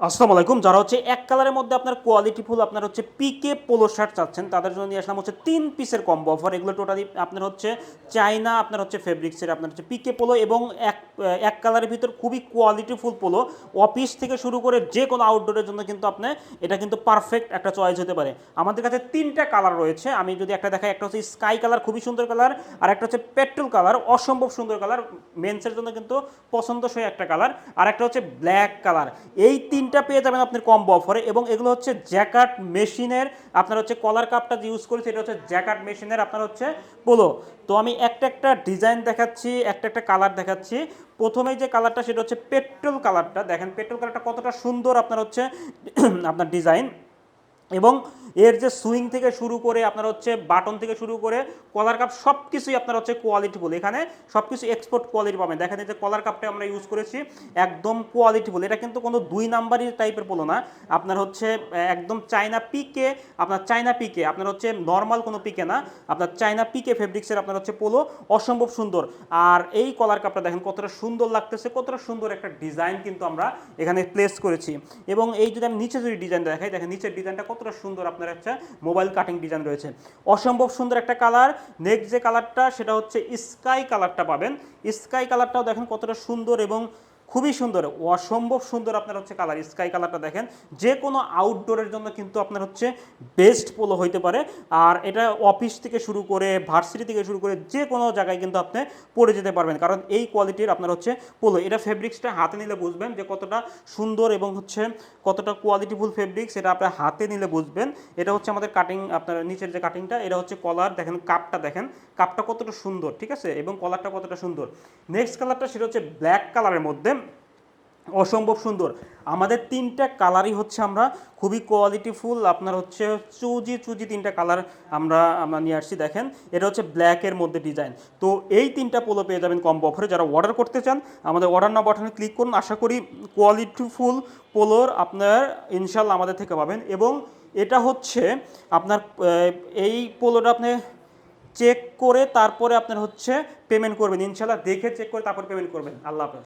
আসসালামু আলাইকুম। যারা হচ্ছে এক কালারের মধ্যে আপনার কোয়ালিটি ফুল আপনার হচ্ছে পিকে পোলো শার্ট চাচ্ছেন তাদের জন্য নিয়ে আসলাম হচ্ছে 3 পিসের কম্বো অফার। এগুলো টোটালি আপনার হচ্ছে চাইনা আপনার হচ্ছে ফেব্রিক্সের আপনার হচ্ছে পিকে পোলো এবং এক কালারের ভিতর খুবই কোয়ালিটি ফুল পোলো। অফিস থেকে শুরু করে যে কোনো আউটডোরের জন্য কিন্তু আপনি এটা কিন্তু পারফেক্ট একটা চয়েস হতে পারে। আমাদের কাছে 3টা কালার রয়েছে, আমি যদি একটা দেখাই, একটা হচ্ছে স্কাই কালার খুবই সুন্দর কালার, আর একটা হচ্ছে পেট্রোল কালার অসম্ভব সুন্দর কালার, মেন্সের জন্য কিন্তু পছন্দসই একটা কালার, আর একটা হচ্ছে ব্ল্যাক কালার। এই তিনটা পেয়ে যাবেন আপনার কম্বো অফারে এবং এগুলো হচ্ছে জ্যাকার্ড মেশিনের আপনার হচ্ছে কলার কাপটা যে ইউজ করেছি এটা হচ্ছে জ্যাকার্ড মেশিনের আপনার হচ্ছে পোলো। তো আমি একটা একটা ডিজাইন দেখাচ্ছি, একটা একটা কালার দেখাচ্ছি। প্রথমেই যে কালারটা সেটা হচ্ছে পেট্রোল কালারটা, দেখেন পেট্রোল কালারটা কতটা সুন্দর আপনার হচ্ছে আপনার ডিজাইন, এবং এর যে সুইং থেকে শুরু করে আপনার হচ্ছে বাটন থেকে শুরু করে কলার কাপ সব কিছুই আপনার হচ্ছে কোয়ালিটিফুল। এখানে সব কিছু এক্সপোর্ট কোয়ালিটি পাবেন। দেখেন এই যে কলার কাপটা আমরা ইউজ করেছি একদম কোয়ালিটিফুল, এটা কিন্তু কোনো 2 নাম্বারই টাইপের পোলো না, আপনার হচ্ছে একদম চায়না পিকে, আপনার চায়না পিকে আপনার হচ্ছে নর্মাল কোনো পিকে না, আপনার চায়না পিকে ফেব্রিক্সের আপনার হচ্ছে পোলো, অসম্ভব সুন্দর। আর এই কলার কাপটা দেখেন কতটা সুন্দর লাগতেছে, কতটা সুন্দর একটা ডিজাইন কিন্তু আমরা এখানে প্লেস করেছি। এবং এই যদি আমি নিচে যদি ডিজাইন দেখাই, দেখেন নিচের ডিজাইনটা কতটা সুন্দর, আপনার একটা মোবাইল কাটিং ডিজাইন রয়েছে, অসম্ভব সুন্দর একটা কালার। নেক্সট যে কালারটা সেটা হচ্ছে স্কাই কালারটা পাবেন। স্কাই কালারটাও দেখেন কতটা সুন্দর এবং খুবই সুন্দর, অসম্ভব সুন্দর আপনার হচ্ছে কালার। স্কাই কালারটা দেখেন যে কোনো আউটডোরের জন্য কিন্তু আপনার হচ্ছে বেস্ট পোলো হইতে পারে। আর এটা অফিস থেকে শুরু করে ভার্সিটি থেকে শুরু করে যে কোনো জায়গায় কিন্তু আপনি পরে যেতে পারবেন, কারণ এই কোয়ালিটির আপনার হচ্ছে পোলো। এটা ফেব্রিক্সটা হাতে নিলে বুঝবেন যে কতটা সুন্দর এবং হচ্ছে কতটা কোয়ালিটিফুল ফেব্রিক্স, এটা আপনার হাতে নিলে বুঝবেন। এটা হচ্ছে আমাদের কাটিং, আপনার নিচের যে কাটিংটা এটা হচ্ছে কলার, দেখেন কাপটা, দেখেন কাপটা কতটা সুন্দর, ঠিক আছে, এবং কলারটা কতটা সুন্দর। নেক্সট কালারটা সেটা হচ্ছে ব্ল্যাক কালারের মধ্যে, অসম্ভব সুন্দর। আমাদের 3টা কালারই হচ্ছে আমরা খুবই কোয়ালিটিফুল আপনার হচ্ছে চুজি চুজি 3টা কালার আমরা আমরা নিয়ে আসছি। দেখেন এটা হচ্ছে ব্ল্যাকের মধ্যে ডিজাইন। তো এই 3টা পোলো পেয়ে যাবেন কম্বো অফারে। যারা অর্ডার করতে চান আমাদের অর্ডার নাও বাটনে ক্লিক করুন। আশা করি কোয়ালিটিফুল পোলোর আপনার ইনশাল্লাহ আমাদের থেকে পাবেন। এবং এটা হচ্ছে আপনার এই পোলোটা আপনি চেক করে তারপরে আপনার হচ্ছে পেমেন্ট করবেন, ইনশাল্লাহ দেখে চেক করে তারপর পেমেন্ট করবেন। আল্লাহ হাফেজ।